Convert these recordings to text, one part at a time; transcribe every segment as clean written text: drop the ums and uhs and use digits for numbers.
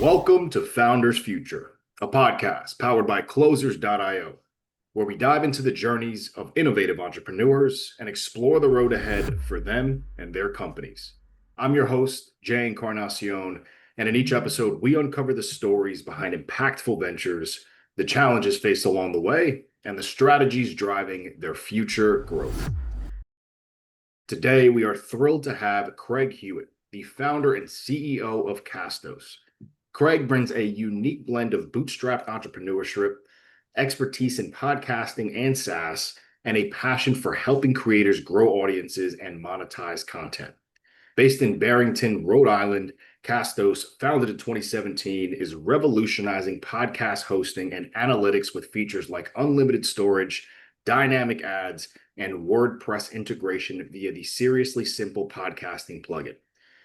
Welcome to Founders Future, a podcast powered by Closers.io, where we dive into the journeys of innovative entrepreneurs and explore the road ahead for them and their companies. I'm your host, Jay Encarnacion, and in each episode, we uncover the stories behind impactful ventures, the challenges faced along the way, and the strategies driving their future growth. Today, we are thrilled to have Craig Hewitt, the founder and CEO of Castos. Craig brings a unique blend of bootstrapped entrepreneurship, expertise in podcasting and SaaS, and a passion for helping creators grow audiences and monetize content. Based in Barrington, Rhode Island, Castos, founded in 2017, is revolutionizing podcast hosting and analytics with features like unlimited storage, dynamic ads, and WordPress integration via the Seriously Simple podcasting plugin.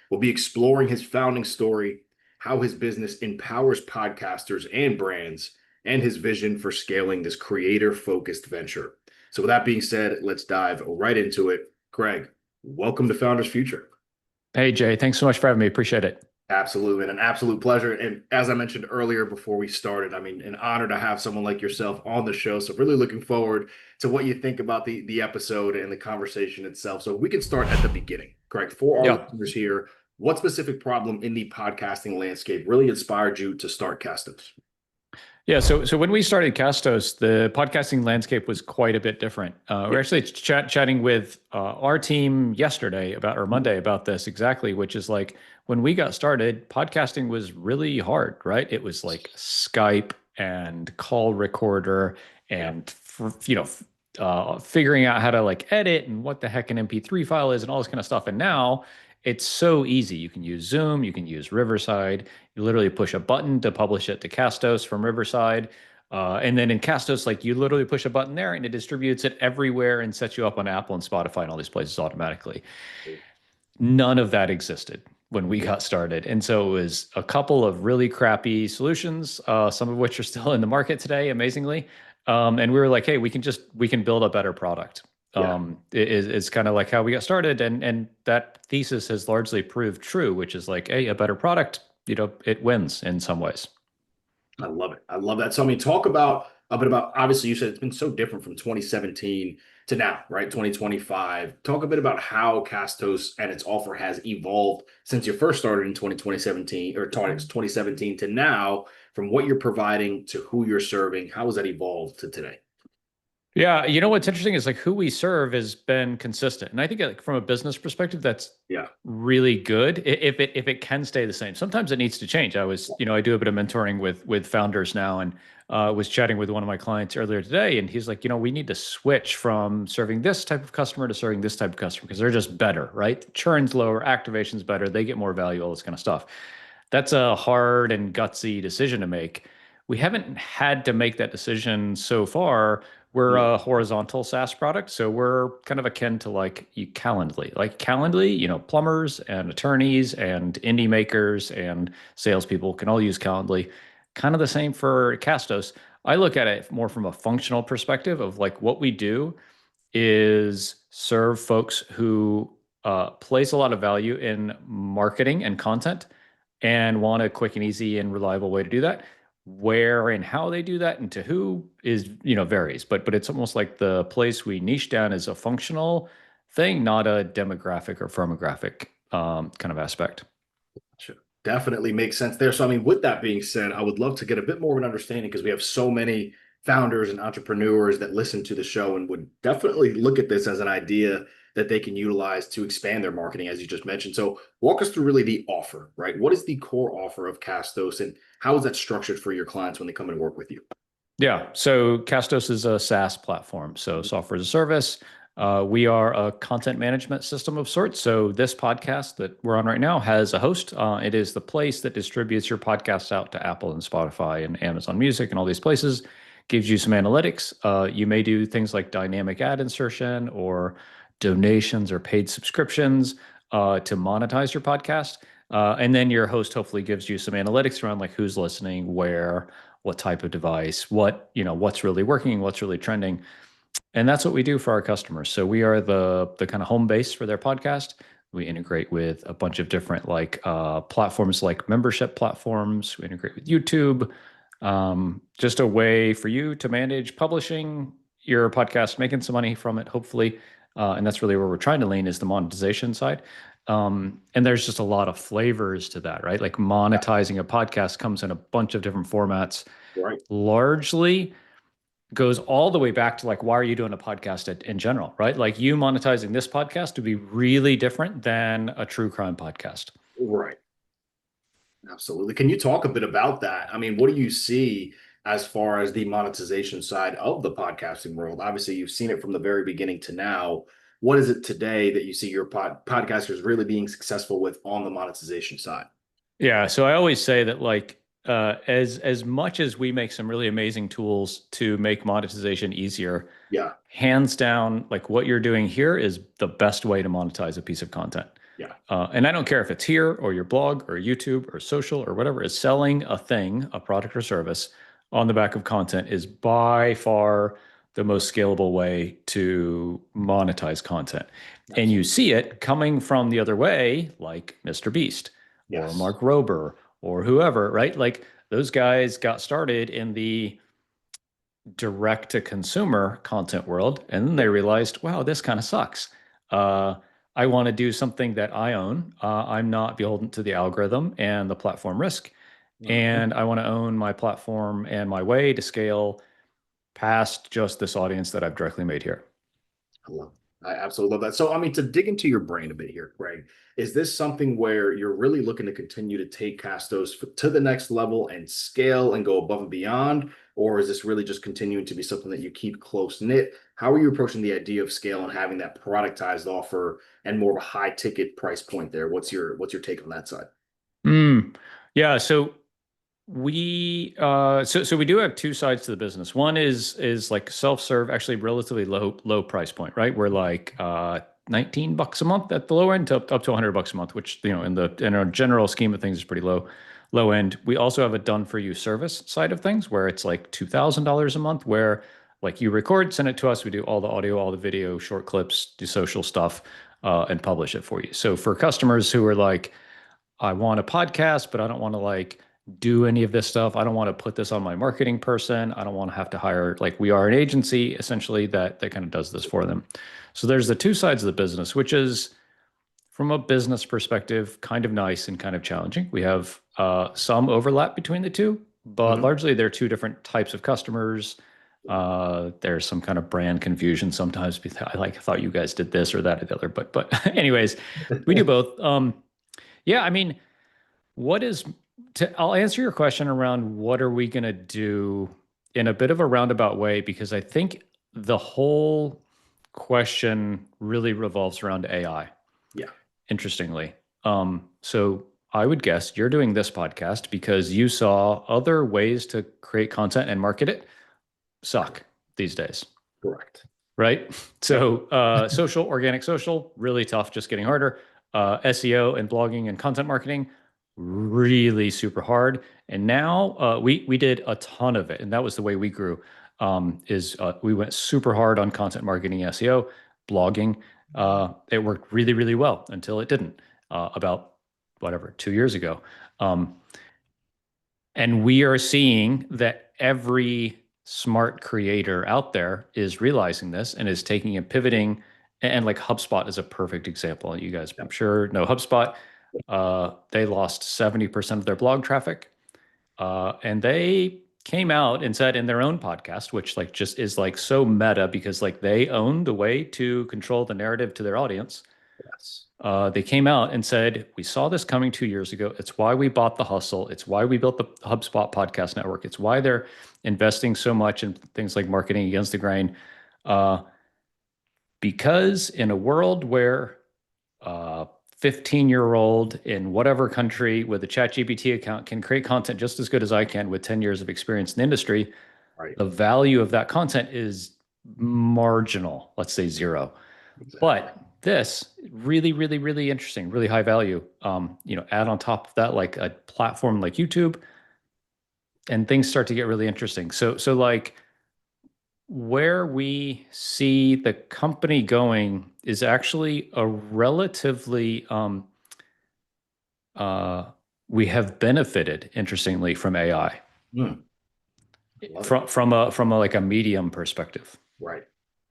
We'll be exploring his founding story, how his business empowers podcasters and brands, and his vision for scaling this creator-focused venture. So with that being said, let's dive right into it. Craig, welcome to Founders Future. Hey, Jay, thanks so much for having me. Appreciate it. Absolutely, and an absolute pleasure. And as I mentioned earlier before we started, an honor to have someone like yourself on the show. So really looking forward to what you think about the episode and the conversation itself. So we can start at the beginning. Craig, for our listeners here, what specific problem in the podcasting landscape really inspired you to start Castos? Yeah, so when we started Castos, the podcasting landscape was quite a bit different. We're actually chatting with our team yesterday or Monday about this exactly, which is like when we got started, podcasting was really hard, right? It was like Skype and call recorder and figuring out how to like edit and what the heck an MP3 file is and all this kind of stuff. And now it's so easy. You can use Zoom, you can use Riverside. You literally push a button to publish it to Castos from Riverside. And then in Castos, like you literally push a button there and it distributes it everywhere and sets you up on Apple and Spotify and all these places automatically. None of that existed when we got started. And so it was a couple of really crappy solutions, some of which are still in the market today, amazingly. And we were like, hey, we can build a better product. It's kind of like how we got started. And that thesis has largely proved true, which is like, hey, a better product, it wins in some ways. I love it. I love that. So, talk about a bit about, obviously you said it's been so different from 2017 to now, right? 2025. Talk a bit about how Castos and its offer has evolved since you first started in 2017 to now, from what you're providing to who you're serving. How has that evolved to today? Yeah, what's interesting is like who we serve has been consistent, and I think like from a business perspective, that's really good if it can stay the same. Sometimes it needs to change. I do a bit of mentoring with founders now, and was chatting with one of my clients earlier today, and he's like, we need to switch from serving this type of customer to serving this type of customer because they're just better, right? Churn's lower, activation's better, they get more value, all this kind of stuff. That's a hard and gutsy decision to make. We haven't had to make that decision so far. We're a horizontal SaaS product, so we're kind of akin to like Calendly. Like Calendly, plumbers and attorneys and indie makers and salespeople can all use Calendly. Kind of the same for Castos. I look at it more from a functional perspective of like what we do is serve folks who place a lot of value in marketing and content and want a quick and easy and reliable way to do that. Where and how they do that and to who is, varies, but it's almost like the place we niche down is a functional thing, not a demographic or firmographic kind of aspect. Sure. Definitely makes sense there. So, with that being said, I would love to get a bit more of an understanding because we have so many founders and entrepreneurs that listen to the show and would definitely look at this as an idea that they can utilize to expand their marketing, as you just mentioned. So walk us through really the offer, right? What is the core offer of Castos and how is that structured for your clients when they come and work with you? Yeah, so Castos is a SaaS platform, so software as a service. We are a content management system of sorts. So this podcast that we're on right now has a host. It is the place that distributes your podcasts out to Apple and Spotify and Amazon Music and all these places, gives you some analytics. You may do things like dynamic ad insertion or donations or paid subscriptions to monetize your podcast. And then your host hopefully gives you some analytics around like who's listening, where, what type of device, what's really working, what's really trending. And that's what we do for our customers. So we are the kind of home base for their podcast. We integrate with a bunch of different like platforms like membership platforms. We integrate with YouTube. Just a way for you to manage publishing your podcast, making some money from it, hopefully. And that's really where we're trying to lean is the monetization side. And there's just a lot of flavors to that, right? Like monetizing a podcast comes in a bunch of different formats. Right. Largely goes all the way back to like, why are you doing a podcast in general, right? Like you monetizing this podcast would be really different than a true crime podcast. Right. Absolutely. Can you talk a bit about that? I mean, what do you see as far as the monetization side of the podcasting world? Obviously, you've seen it from the very beginning to now. What is it today that you see your podcasters really being successful with on the monetization side? Yeah. So I always say that like, as much as we make some really amazing tools to make monetization easier, Yeah. hands down, like what you're doing here is the best way to monetize a piece of content. Yeah. And I don't care if it's here or your blog or YouTube or social or whatever, is selling a thing, a product or service on the back of content is by far the most scalable way to monetize content. Absolutely. And you see it coming from the other way, like Mr. Beast or Mark Rober or whoever, right? Like those guys got started in the direct to consumer content world. And then they realized, wow, this kind of sucks. I want to do something that I own. I'm not beholden to the algorithm and the platform risk. And I want to own my platform and my way to scale past just this audience that I've directly made here. I absolutely love that. So, I mean, to dig into your brain a bit here, Craig, is this something where you're really looking to continue to take Castos to the next level and scale and go above and beyond? Or is this really just continuing to be something that you keep close knit? How are you approaching the idea of scale and having that productized offer and more of a high ticket price point there? What's your take on that side? Yeah, so so we do have two sides to the business. One is like self-serve, actually relatively low price point, right? We're like $19 a month at the low end to up to $100 a month, which in our general scheme of things is pretty low end. We also have a done for you service side of things where it's like $2,000 a month, where like you record, send it to us, we do all the audio, all the video, short clips, do social stuff, and publish it for you. So for customers who are like, I want a podcast, but I don't want to like do any of this stuff. I don't want to put this on my marketing person. I don't want to have to hire, like we are an agency essentially that kind of does this for them. So there's the two sides of the business, which is from a business perspective, kind of nice and kind of challenging. We have some overlap between the two, but largely they're two different types of customers. There's some kind of brand confusion sometimes. I thought you guys did this or that or the other, but anyways, we do both. Yeah, I mean, I'll answer your question around what are we going to do in a bit of a roundabout way, because I think the whole question really revolves around AI. Yeah. Interestingly. So I would guess you're doing this podcast because you saw other ways to create content and market it suck these days. Correct. Right? So social, organic social, really tough, just getting harder. SEO and blogging and content marketing, really super hard. And now we did a ton of it. And that was the way we grew, we went super hard on content marketing, SEO, blogging. It worked really, really well until it didn't about 2 years ago. And we are seeing that every smart creator out there is realizing this and is taking and pivoting. And like HubSpot is a perfect example. You guys, I'm sure, know HubSpot. They lost 70% of their blog traffic. And they came out and said in their own podcast, which like just is like so meta because like they own the way to control the narrative to their audience. Yes. They came out and said, we saw this coming 2 years ago. It's why we bought The Hustle. It's why we built the HubSpot podcast network. It's why they're investing so much in things like marketing against the grain. Because in a world where 15-year-old in whatever country with a ChatGPT account can create content just as good as I can with 10 years of experience in the industry, right, the value of that content is marginal, let's say zero. Exactly. But this really, really, really interesting, really high value. Add on top of that like a platform like YouTube, and things start to get really interesting. So like where we see the company going is actually a relatively uh, we have benefited, interestingly, from AI Hmm, love it. from a like a medium perspective. Right.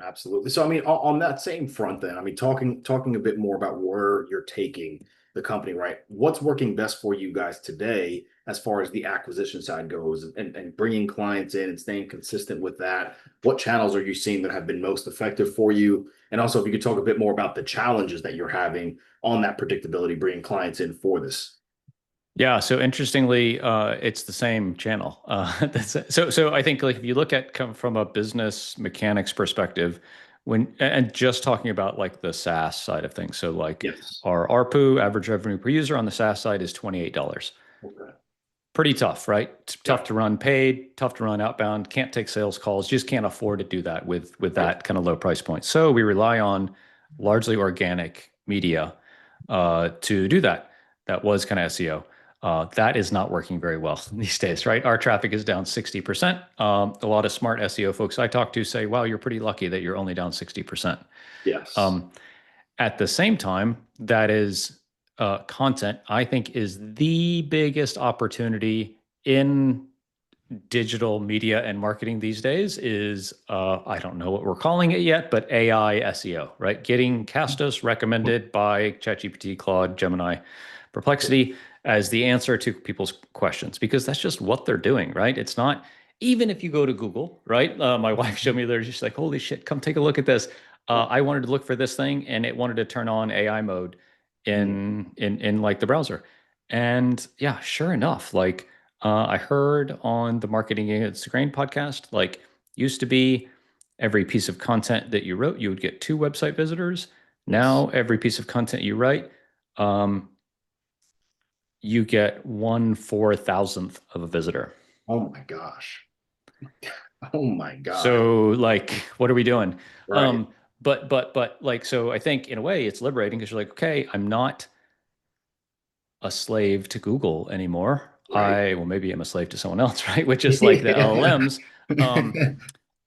Absolutely. So, I mean, on that same front, then, I mean, talking a bit more about where you're taking the company, right? What's working best for you guys today as far as the acquisition side goes, and bringing clients in and staying consistent with that? What channels are you seeing that have been most effective for you? And also, if you could talk a bit more about the challenges that you're having on that predictability, bringing clients in for this. Yeah, so interestingly, it's the same channel. So I think like if you look at come from a business mechanics perspective, when and just talking about like the SaaS side of things. So like Yes. our ARPU, average revenue per user on the SaaS side is $28. Okay. Pretty tough, right? It's tough Yeah. to run paid, tough to run outbound, can't take sales calls, just can't afford to do that with Right. that kind of low price point. So we rely on largely organic media to do that. That was kind of SEO. That is not working very well these days, right? Our traffic is down 60%. A lot of smart SEO folks I talk to say, wow, you're pretty lucky that you're only down 60%. Yes. Um, at the same time, that is content, I think, is the biggest opportunity in digital media and marketing these days is I don't know what we're calling it yet, but AI SEO, right? Getting Castos recommended by ChatGPT, Claude, Gemini, Perplexity as the answer to people's questions, because that's just what they're doing, right? It's not, even if you go to Google, right? My wife showed me, they're just like, holy shit, come take a look at this. I wanted to look for this thing and it wanted to turn on AI mode Mm. in like the browser. And yeah, sure enough, like I heard on the Marketing Against the Grain podcast, like used to be every piece of content that you wrote, you would get 2 website visitors. Yes. Now every piece of content you write, um, you get 1/4000th of a visitor. Oh my gosh. Oh my gosh. So like, what are we doing? Right. Um, but like, so I think in a way it's liberating because you're like, okay, I'm not a slave to Google anymore. Right. Well, maybe I'm a slave to someone else, right? Which is like the LLMs. Um,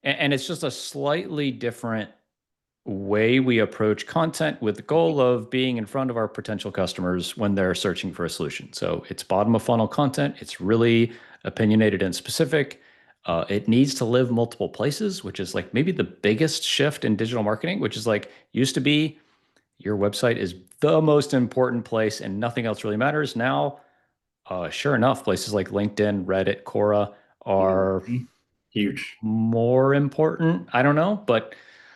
and it's just a slightly different way we approach content with the goal of being in front of our potential customers when they're searching for a solution. So it's bottom of funnel content. It's really opinionated and specific. It needs to live multiple places, which is like maybe the biggest shift in digital marketing, which is like used to be your website is the most important place and nothing else really matters. Now, sure enough, places like LinkedIn, Reddit, Quora are Mhm. Huge. more important. I don't know, but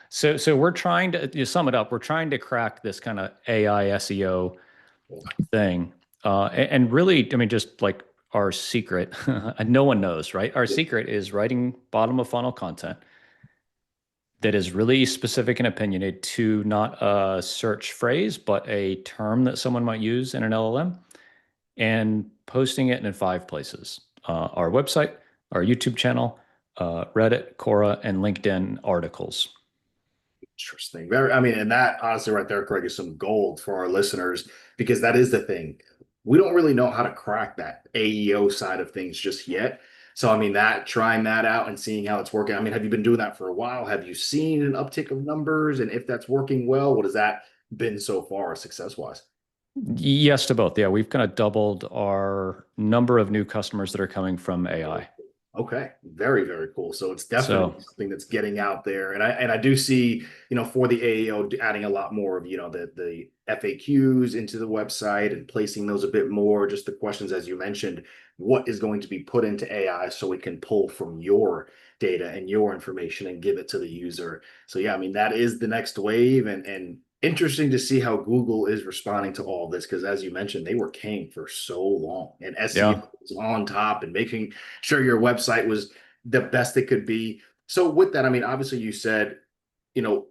so we're trying to, you sum it up. We're trying to crack this kind of AI SEO thing, and really, I mean, just like our secret, no one knows, right? Our secret is writing bottom of funnel content that is really specific and opinionated to not a search phrase, but a term that someone might use in an LLM, and posting it in 5 places: our website, our YouTube channel, Reddit, Quora, and LinkedIn articles. Interesting. Very, I mean, and that honestly right there, Craig, is some gold for our listeners because that is the thing. We don't really know how to crack that AEO side of things just yet. So, I mean, that trying that out and seeing how it's working. I mean, have you been doing that for a while? Have you seen an uptick of numbers? And if that's working well, what has that been so far success wise? Yes to both. Yeah, we've kind of doubled our number of new customers that are coming from AI. Okay, very, very cool. So it's definitely So something that's getting out there. And I do see, for the AEO adding a lot more of, the FAQs into the website and placing those a bit more, just the questions as you mentioned, what is going to be put into AI so it can pull from your data and your information and give it to the user. So yeah, I mean that is the next wave, and interesting to see how Google is responding to all this because as you mentioned, they were king for so long and SEO yeah, was on top and making sure your website was the best it could be. So with that, I mean, obviously you said,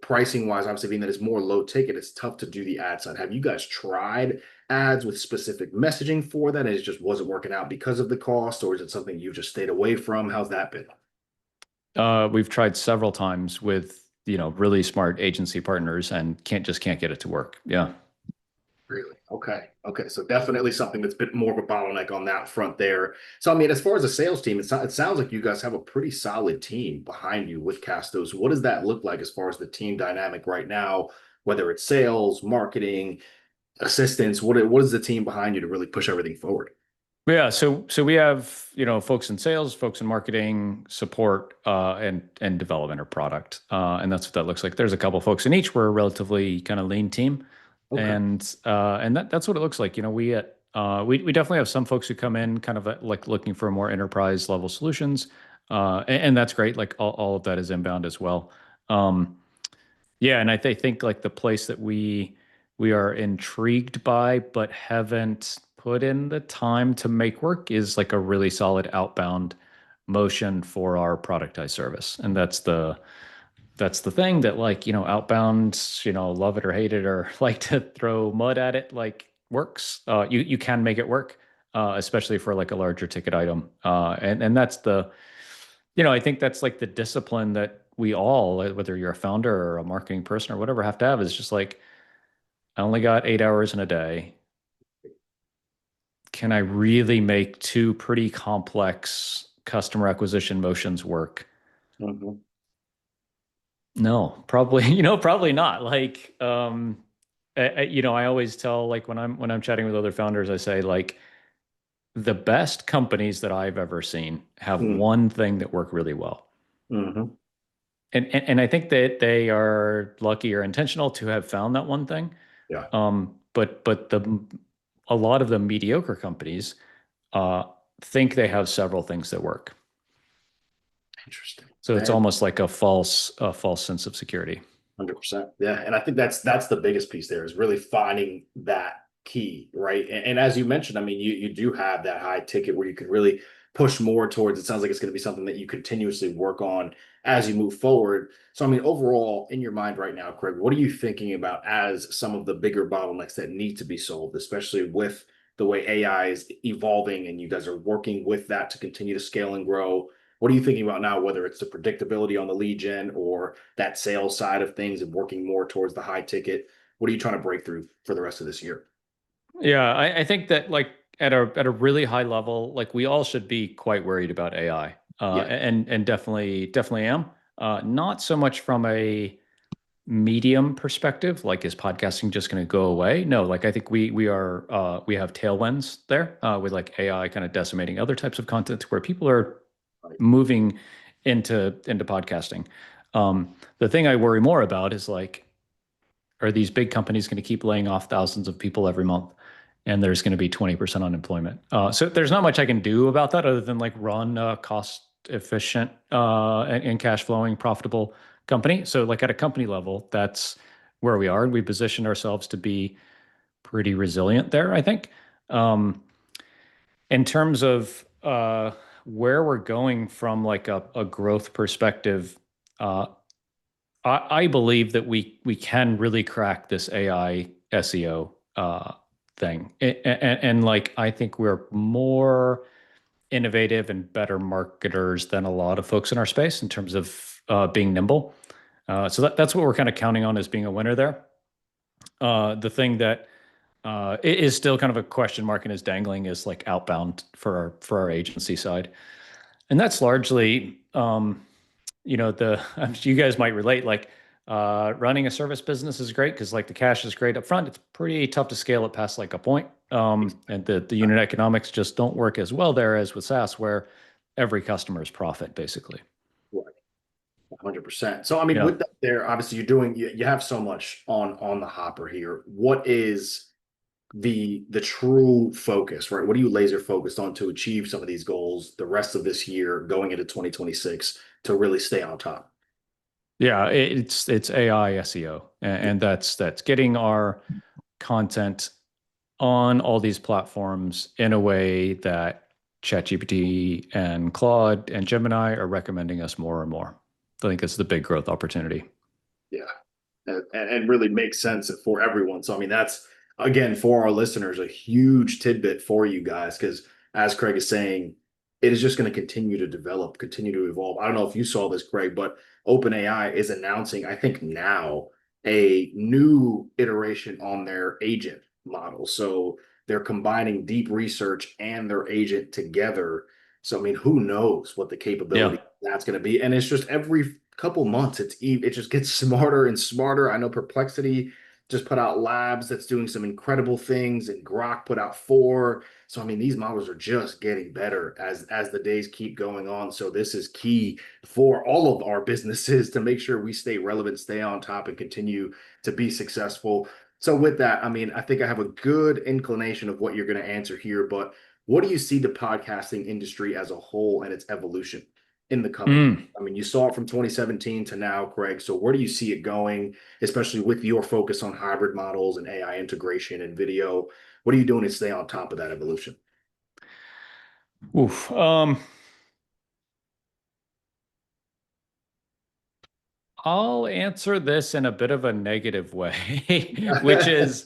pricing wise, obviously being that it's more low ticket, it's tough to do the ad side. Have you guys tried ads with specific messaging for that? And it just wasn't working out because of the cost, or is it something you just stayed away from? How's that been? we've tried several times with really smart agency partners and can't get it to work. Yeah. Really? Okay. Okay. So definitely something that's a bit more of a bottleneck on that front there. So, I mean, as far as a sales team, it sounds like you guys have a pretty solid team behind you with Castos. What does that look like as far as the team dynamic right now, whether it's sales, marketing, assistants? What is the team behind you to really push everything forward? Yeah, so we have, folks in sales, folks in marketing, support, and development or product, and that's what that looks like. There's a couple folks in each. We're a relatively kind of lean team, Okay. and that's what it looks like. We definitely have some folks who come in kind of like looking for more enterprise level solutions, and that's great. Like all of that is inbound as well. Um, yeah, and think like the place that we are intrigued by but haven't put in the time to make work is like a really solid outbound motion for our productized service. And that's the thing that, like, outbound, love it or hate it or like to throw mud at it, like works. You can make it work, especially for like a larger ticket item. And that's I think that's like the discipline that we all, whether you're a founder or a marketing person or whatever, have to have, is just like, I only got 8 hours in a day. Can I really make two pretty complex customer acquisition motions work? Mhm. No, probably, probably not. Like, I always tell, like, when I'm chatting with other founders, I say, like, the best companies that I've ever seen have Mm. one thing that work really well. Mhm. And I think that they are lucky or intentional to have found that one thing. Yeah. But a lot of the mediocre companies uh, think they have several things that work. Interesting. So it's And almost like a false sense of security. 100%. Yeah. And I think that's the biggest piece there is really finding that key, right? And as you mentioned, I mean, you do have that high ticket where you can really push more towards. It sounds like it's going to be something that you continuously work on as you move forward. So, I mean, overall, in your mind right now, Craig, what are you thinking about as some of the bigger bottlenecks that need to be solved, especially with the way AI is evolving and you guys are working with that to continue to scale and grow? What are you thinking about now, whether it's the predictability on the lead gen or that sales side of things and working more towards the high ticket? What are you trying to break through for the rest of this year? Yeah, I think that, like, at a really high level, like, we all should be quite worried about AI, Yeah. and definitely am. Not so much from a medium perspective, like, is podcasting just going to go away? No, like, I think we have tailwinds there, with like AI kind of decimating other types of content where people are Right. moving into podcasting. The thing I worry more about is, like, are these big companies going to keep laying off thousands of people every month, and there's going to be 20% unemployment? So there's not much I can do about that other than like run a cost efficient, and cash flowing profitable company. So, like, at a company level, that's where we are, and we position ourselves to be pretty resilient there, I think. Um, in terms of where we're going from, like, a growth perspective, uh, I believe that we can really crack this AI SEO thing, and like, I think we're more innovative and better marketers than a lot of folks in our space in terms of being nimble. So that's what we're kind of counting on as being a winner there. The thing that is still kind of a question mark and is dangling is like outbound for our agency side, and that's largely, you guys might relate, like, running a service business is great because, like, the cash is great up front. It's pretty tough to scale it past like a point, and the unit economics just don't work as well there as with SaaS, where every customer is profit basically. Right. 100%. So, I mean, Yeah. with that there, obviously you have so much on the hopper here. What is the true focus, right? What are you laser focused on to achieve some of these goals the rest of this year going into 2026 to really stay on top? Yeah, it's AI SEO, and that's getting our content on all these platforms in a way that ChatGPT and Claude and Gemini are recommending us more and more. I think it's the big growth opportunity. Yeah. And really makes sense for everyone. So, I mean, that's again for our listeners a huge tidbit for you guys because, as Craig is saying, it is just going to continue to develop, continue to evolve. I don't know if you saw this, Craig, but OpenAI is announcing, I think now, a new iteration on their agent. model. So they're combining deep research and their agent together. So, I mean, who knows what the capability that's going to be? And it's just every couple months, it just gets smarter and smarter. I know Perplexity just put out labs that's doing some incredible things, and Grok put out 4. So, I mean, these models are just getting better as the days keep going on. So this is key for all of our businesses to make sure we stay relevant, stay on top, and continue to be successful. So with that, I mean, I think I have a good inclination of what you're going to answer here, but what do you see the podcasting industry as a whole and its evolution in the coming? I mean, you saw it from 2017 to now, Craig. So where do you see it going, especially with your focus on hybrid models and AI integration and video? What are you doing to stay on top of that evolution? Oof. I'll answer this in a bit of a negative way, which is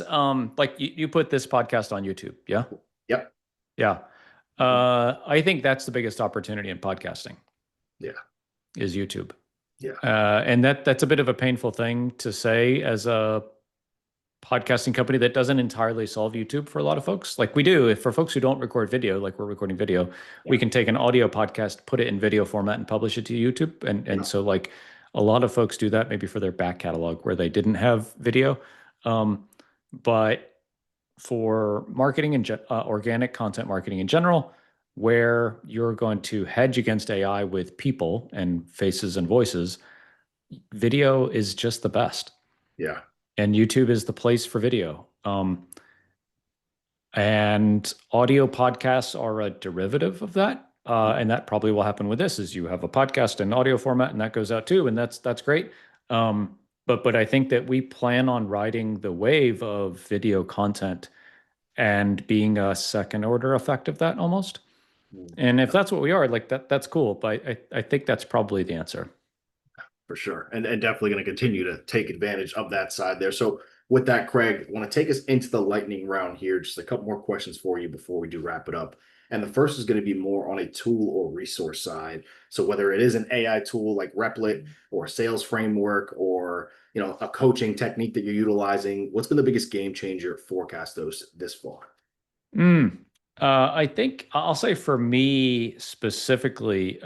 like you put this podcast on YouTube, yeah? Yep. Yeah. I think that's the biggest opportunity in podcasting. Yeah. Is YouTube. Yeah. And that's a bit of a painful thing to say as a podcasting company that doesn't entirely solve YouTube for a lot of folks. Like we do, for folks who don't record video, like we're recording video, we can take an audio podcast, put it in video format and publish it to YouTube. And so like a lot of folks do that maybe for their back catalog where they didn't have video. But for marketing and organic content marketing in general, where you're going to hedge against AI with people and faces and voices, video is just the best. Yeah. And YouTube is the place for video. And audio podcasts are a derivative of that. And that probably will happen with this, is you have a podcast in audio format and that goes out too. And that's great. But I think that we plan on riding the wave of video content and being a second order effect of that almost. And if that's what we are, like that's cool. But I think that's probably the answer. For sure. And definitely going to continue to take advantage of that side there. So with that, Craig, I want to take us into the lightning round here. Just a couple more questions for you before we do wrap it up. And the first is going to be more on a tool or resource side. So whether it is an AI tool like Replit or a sales framework or, you know, a coaching technique that you're utilizing, what's been the biggest game changer for Castos this far? I think I'll say for me specifically,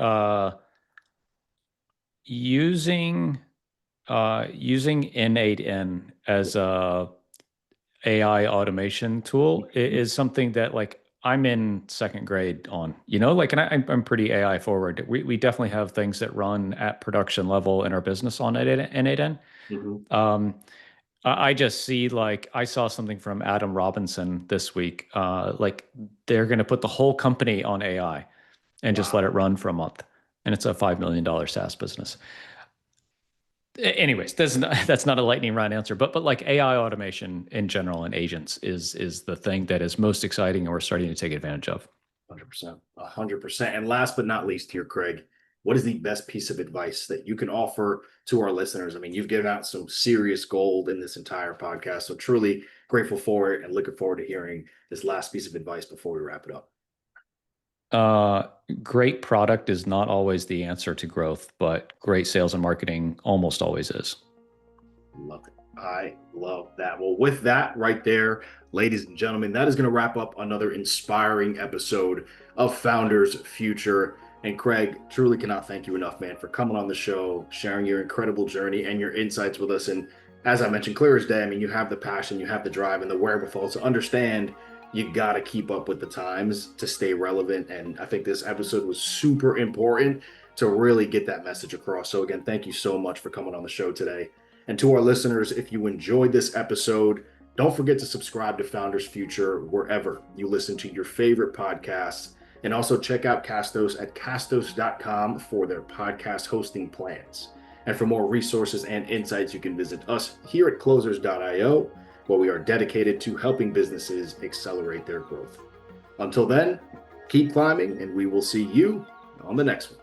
using N8N as a AI automation tool is something that like I'm in second grade on, you know, like, and I'm pretty AI forward. We definitely have things that run at production level in our business on N8N. I just see, like, I saw something from Adam Robinson this week. Like they're going to put the whole company on AI and just let it run for a month. And it's a $5 million SaaS business. Anyways, that's not a lightning round answer, but like AI automation in general and agents is the thing that is most exciting and we're starting to take advantage of. 100%. 100%. And last but not least here, Craig, what is the best piece of advice that you can offer to our listeners? I mean, you've given out some serious gold in this entire podcast, so truly grateful for it and looking forward to hearing this last piece of advice before we wrap it up. Great product is not always the answer to growth, but great sales and marketing almost always is. Love it. I love that. Well, with that right there, ladies and gentlemen, that is going to wrap up another inspiring episode of Founders Future. And Craig, truly cannot thank you enough, man, for coming on the show, sharing your incredible journey and your insights with us. And as I mentioned, clear as day, I mean, you have the passion, you have the drive and the wherewithal to understand you got to keep up with the times to stay relevant. And I think this episode was super important to really get that message across. So again, thank you so much for coming on the show today. And to our listeners, if you enjoyed this episode, don't forget to subscribe to Founders Future wherever you listen to your favorite podcasts. And also check out Castos at castos.com for their podcast hosting plans. And for more resources and insights, you can visit us here at closers.io, where we are dedicated to helping businesses accelerate their growth. Until then, keep climbing, and we will see you on the next one.